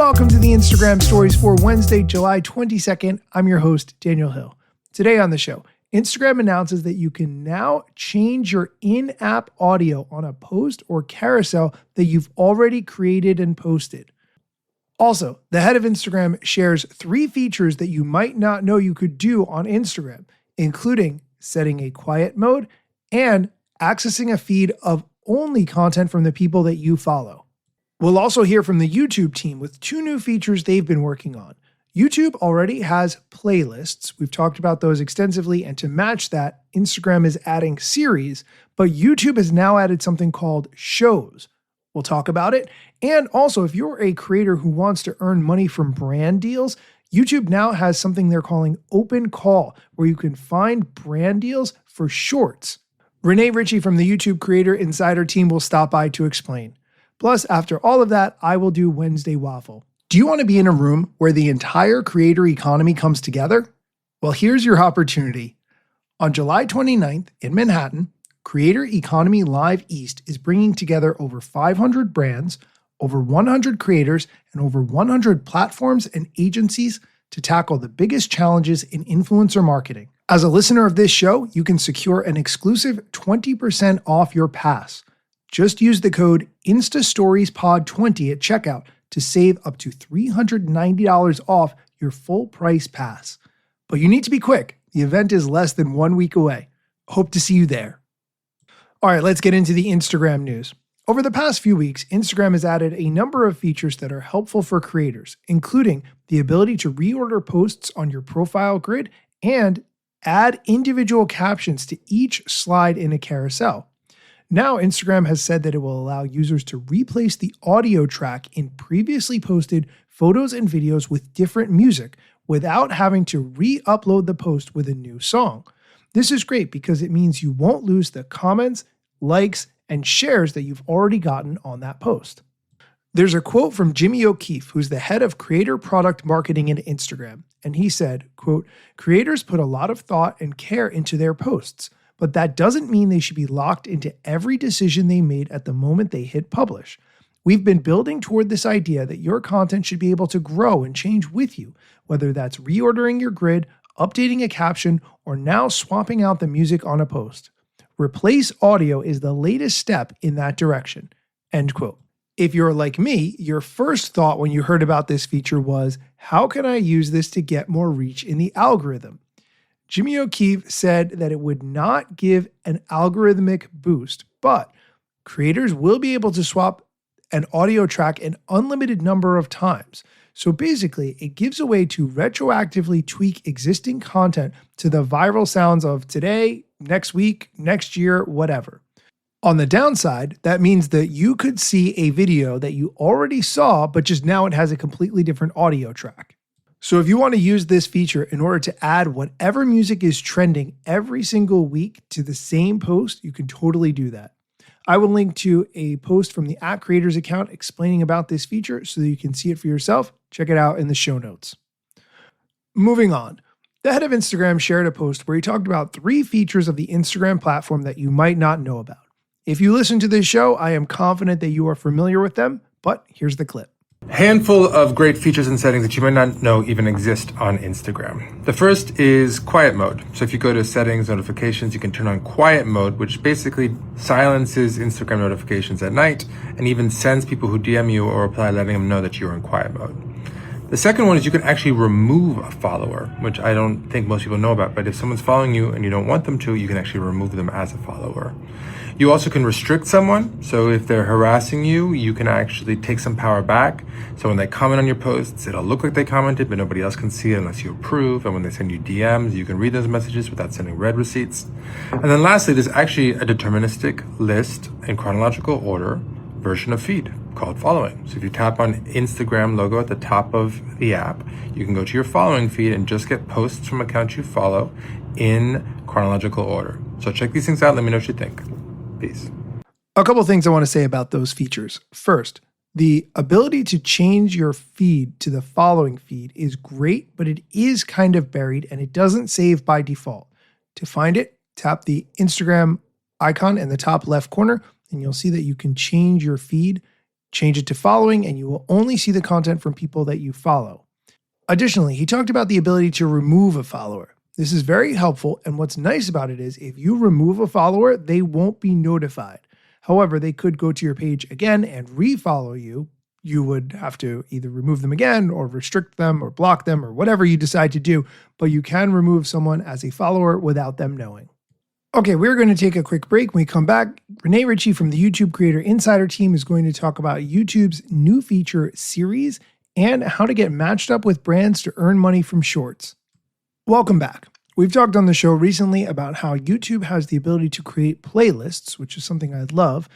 Welcome to the Instagram stories for Wednesday, July 22nd. I'm your host, Daniel Hill. Today on the show, Instagram announces that you can now change your in-app audio on a post or carousel that you've already created and posted. Also, the head of Instagram shares 3 features that you might not know you could do on Instagram, including setting a quiet mode and accessing a feed of only content from the people that you follow. We'll also hear from the YouTube team with 2 new features they've been working on. YouTube already has playlists. We've talked about those extensively, and to match that, Instagram is adding series, but YouTube has now added something called shows. We'll talk about it. And also, if you're a creator who wants to earn money from brand deals, YouTube now has something they're calling Open Call, where you can find brand deals for shorts. Renee Ritchie from the YouTube Creator Insider team will stop by to explain. Plus, after all of that, I will do Wednesday Waffle. Do you want to be in a room where the entire creator economy comes together? Well, here's your opportunity. On July 29th in Manhattan, Creator Economy Live East is bringing together over 500 brands, over 100 creators, and over 100 platforms and agencies to tackle the biggest challenges in influencer marketing. As a listener of this show, you can secure an exclusive 20% off your pass. Just use the code INSTASTORIESPOD20 at checkout to save up to $390 off your full price pass. But you need to be quick. The event is less than 1 week away. Hope to see you there. All right, let's get into the Instagram news. Over the past few weeks, Instagram has added a number of features that are helpful for creators, including the ability to reorder posts on your profile grid and add individual captions to each slide in a carousel. Now, Instagram has said that it will allow users to replace the audio track in previously posted photos and videos with different music without having to re-upload the post with a new song. This is great because it means you won't lose the comments, likes, and shares that you've already gotten on that post. There's a quote from Jimmy O'Keefe, who's the head of creator product marketing at Instagram, and he said, quote, "Creators put a lot of thought and care into their posts, but that doesn't mean they should be locked into every decision they made at the moment they hit publish. We've been building toward this idea that your content should be able to grow and change with you, whether that's reordering your grid, updating a caption, or now swapping out the music on a post. Replace audio is the latest step in that direction." End quote. If you're like me, your first thought when you heard about this feature was, how can I use this to get more reach in the algorithm? Jimmy O'Keefe said that it would not give an algorithmic boost, but creators will be able to swap an audio track an unlimited number of times. So basically, it gives a way to retroactively tweak existing content to the viral sounds of today, next week, next year, whatever. On the downside, that means that you could see a video that you already saw, but just now it has a completely different audio track. So if you want to use this feature in order to add whatever music is trending every single week to the same post, you can totally do that. I will link to a post from the @creators account explaining about this feature so that you can see it for yourself. Check it out in the show notes. Moving on. The head of Instagram shared a post where he talked about 3 features of the Instagram platform that you might not know about. If you listen to this show, I am confident that you are familiar with them, but here's the clip. Handful of great features and settings that you might not know even exist on Instagram. The first is quiet mode. So if you go to settings, notifications, you can turn on quiet mode, which basically silences Instagram notifications at night and even sends people who DM you or reply letting them know that you're in quiet mode. The second one is you can actually remove a follower, which I don't think most people know about, but if someone's following you and you don't want them to, you can actually remove them as a follower. You also can restrict someone. So if they're harassing you, you can actually take some power back. So when they comment on your posts, it'll look like they commented, but nobody else can see it unless you approve. And when they send you DMs, you can read those messages without sending red receipts. And then lastly, there's actually a deterministic list in chronological order version of feed called following. So if you tap on Instagram logo at the top of the app, you can go to your following feed and just get posts from accounts you follow in chronological order. So check these things out. Let me know what you think. Peace. A couple of things I want to say about those features. First, the ability to change your feed to the following feed is great, but it is kind of buried and it doesn't save by default. To find it, tap the Instagram icon in the top left corner and you'll see that you can change your feed Change it to following, and you will only see the content from people that you follow. Additionally, he talked about the ability to remove a follower. This is very helpful, and what's nice about it is if you remove a follower, they won't be notified. However, they could go to your page again and refollow you. You would have to either remove them again or restrict them or block them or whatever you decide to do, but you can remove someone as a follower without them knowing. Okay, we're going to take a quick break. When we come back, Renee Ritchie from the YouTube Creator Insider team is going to talk about YouTube's new feature series and how to get matched up with brands to earn money from shorts. Welcome back. We've talked on the show recently about how YouTube has the ability to create playlists, which is something I love.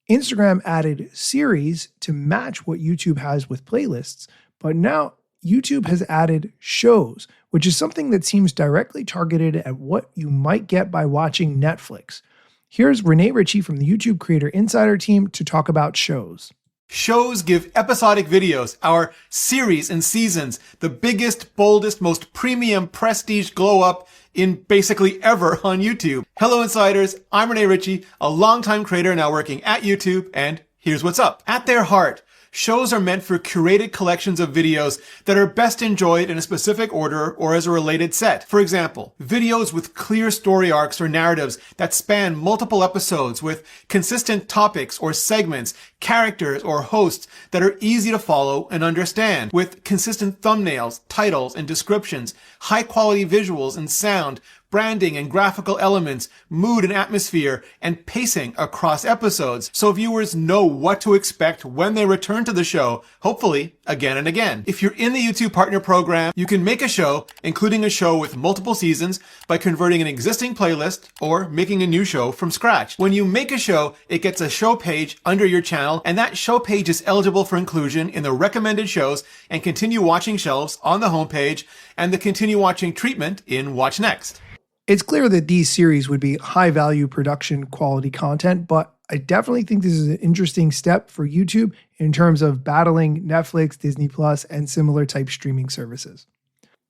Instagram added series to match what YouTube has with playlists, but now YouTube has added shows, which is something that seems directly targeted at what you might get by watching Netflix. Here's Renee Ritchie from the YouTube Creator Insider team to talk about shows. Shows give episodic videos, our series and seasons, the biggest, boldest, most premium prestige glow up in basically ever on YouTube. Hello Insiders, I'm Renee Ritchie, a longtime creator now working at YouTube, and here's what's up. At their heart, shows are meant for curated collections of videos that are best enjoyed in a specific order or as a related set. For example, videos with clear story arcs or narratives that span multiple episodes with consistent topics or segments, characters or hosts that are easy to follow and understand, with consistent thumbnails, titles, and descriptions, high quality visuals and sound, branding and graphical elements, mood and atmosphere, and pacing across episodes, so viewers know what to expect when they return to the show, hopefully again and again. If you're in the YouTube Partner Program, you can make a show, including a show with multiple seasons, by converting an existing playlist or making a new show from scratch. When you make a show, it gets a show page under your channel, and that show page is eligible for inclusion in the recommended shows and continue watching shelves on the homepage and the continue watching treatment in Watch Next. It's clear that these series would be high value production quality content, but I definitely think this is an interesting step for YouTube in terms of battling Netflix, Disney Plus, and similar type streaming services.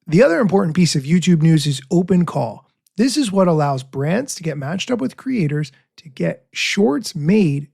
The other important piece of YouTube news is Open Call. This is what allows brands to get matched up with creators to get shorts made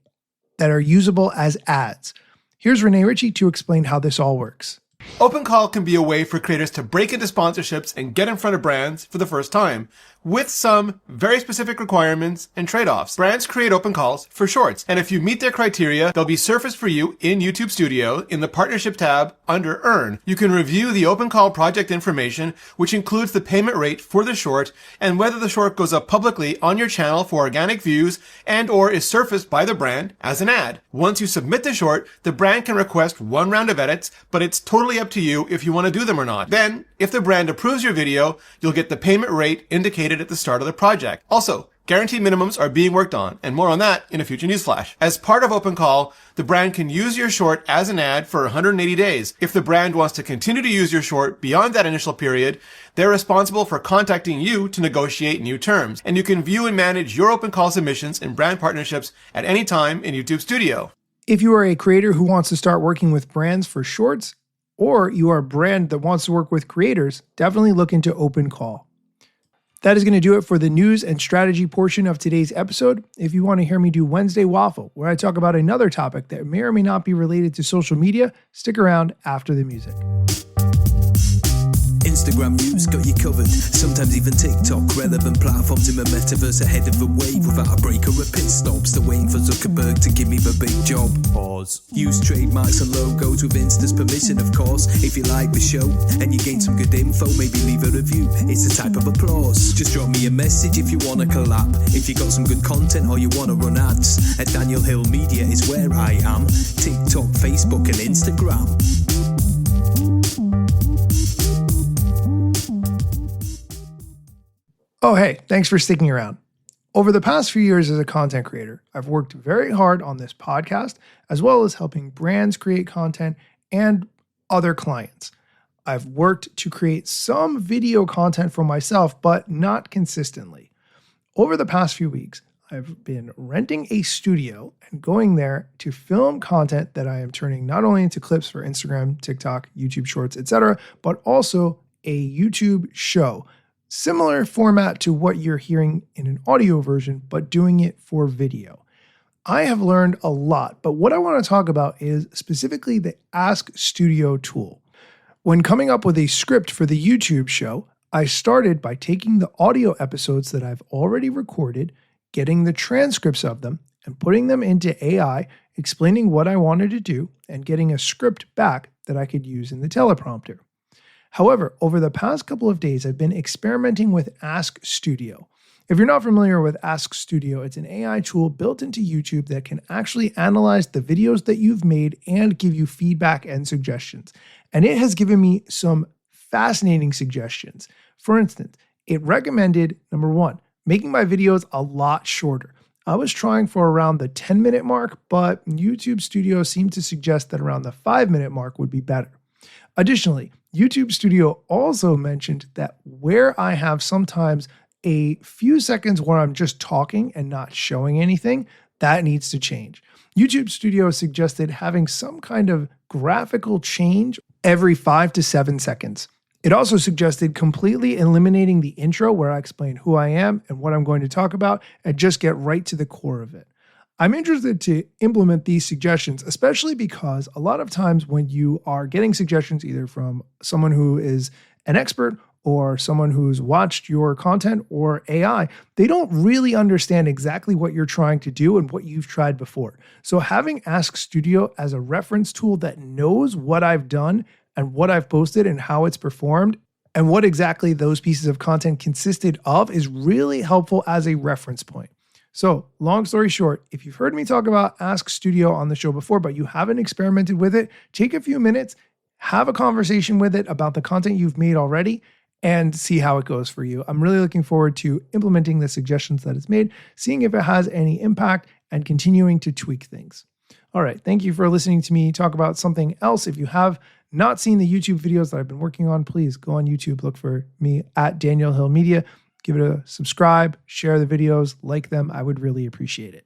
that are usable as ads. Here's Renee Ritchie to explain how this all works. Open Call can be a way for creators to break into sponsorships and get in front of brands for the first time, with some very specific requirements and trade-offs. Brands create open calls for shorts, and if you meet their criteria, they'll be surfaced for you in YouTube Studio in the Partnership tab under Earn. You can review the open call project information, which includes the payment rate for the short and whether the short goes up publicly on your channel for organic views and or is surfaced by the brand as an ad. Once you submit the short, the brand can request one round of edits, but it's totally up to you if you want to do them or not. Then, if the brand approves your video, you'll get the payment rate indicated at the start of the project. Also, guaranteed minimums are being worked on, and more on that in a future newsflash. As part of Open Call, the brand can use your short as an ad for 180 days. If the brand wants to continue to use your short beyond that initial period, they're responsible for contacting you to negotiate new terms, and you can view and manage your Open Call submissions and brand partnerships at any time in YouTube Studio. If you are a creator who wants to start working with brands for shorts, or you are a brand that wants to work with creators, definitely look into Open Call. That is going to do it for the news and strategy portion of today's episode. If you want to hear me do Wednesday Waffle, where I talk about another topic that may or may not be related to social media, stick around after the music. Instagram news got you covered, sometimes even TikTok. Relevant platforms in the metaverse ahead of the wave without a break or a pit stop. Still waiting for Zuckerberg to give me the big job. Pause. Use trademarks and logos with Insta's permission, of course. If you like the show and you gain some good info, maybe leave a review. It's a type of applause. Just drop me a message if you want to collab. If you got some good content or you want to run ads, at Daniel Hill Media is where I am. TikTok, Facebook and Instagram. Oh, hey, thanks for sticking around. Over the past few years as a content creator, I've worked very hard on this podcast, as well as helping brands create content and other clients. I've worked to create some video content for myself, but not consistently. Over the past few weeks, I've been renting a studio and going there to film content that I am turning not only into clips for Instagram, TikTok, YouTube Shorts, etc., but also a YouTube show. Similar format to what you're hearing in an audio version, but doing it for video. I have learned a lot, but what I want to talk about is specifically the Ask Studio tool. When coming up with a script for the YouTube show, I started by taking the audio episodes that I've already recorded, getting the transcripts of them, and putting them into AI, explaining what I wanted to do, and getting a script back that I could use in the teleprompter. However, over the past couple of days, I've been experimenting with Ask Studio. If you're not familiar with Ask Studio, it's an AI tool built into YouTube that can actually analyze the videos that you've made and give you feedback and suggestions. And it has given me some fascinating suggestions. For instance, it recommended, number one, making my videos a lot shorter. I was trying for around the 10-minute mark, but YouTube Studio seemed to suggest that around the 5-minute mark would be better. Additionally, YouTube Studio also mentioned that where I have sometimes a few seconds where I'm just talking and not showing anything, that needs to change. YouTube Studio suggested having some kind of graphical change every 5 to 7 seconds. It also suggested completely eliminating the intro where I explain who I am and what I'm going to talk about and just get right to the core of it. I'm interested to implement these suggestions, especially because a lot of times when you are getting suggestions either from someone who is an expert or someone who's watched your content or AI, they don't really understand exactly what you're trying to do and what you've tried before. So having Ask Studio as a reference tool that knows what I've done and what I've posted and how it's performed and what exactly those pieces of content consisted of is really helpful as a reference point. So long story short, if you've heard me talk about Ask Studio on the show before, but you haven't experimented with it, take a few minutes, have a conversation with it about the content you've made already, and see how it goes for you. I'm really looking forward to implementing the suggestions that it's made, seeing if it has any impact, and continuing to tweak things. All right, thank you for listening to me talk about something else. If you have not seen the YouTube videos that I've been working on, please go on YouTube, look for me at Daniel Hill Media, give it a subscribe, share the videos, like them. I would really appreciate it.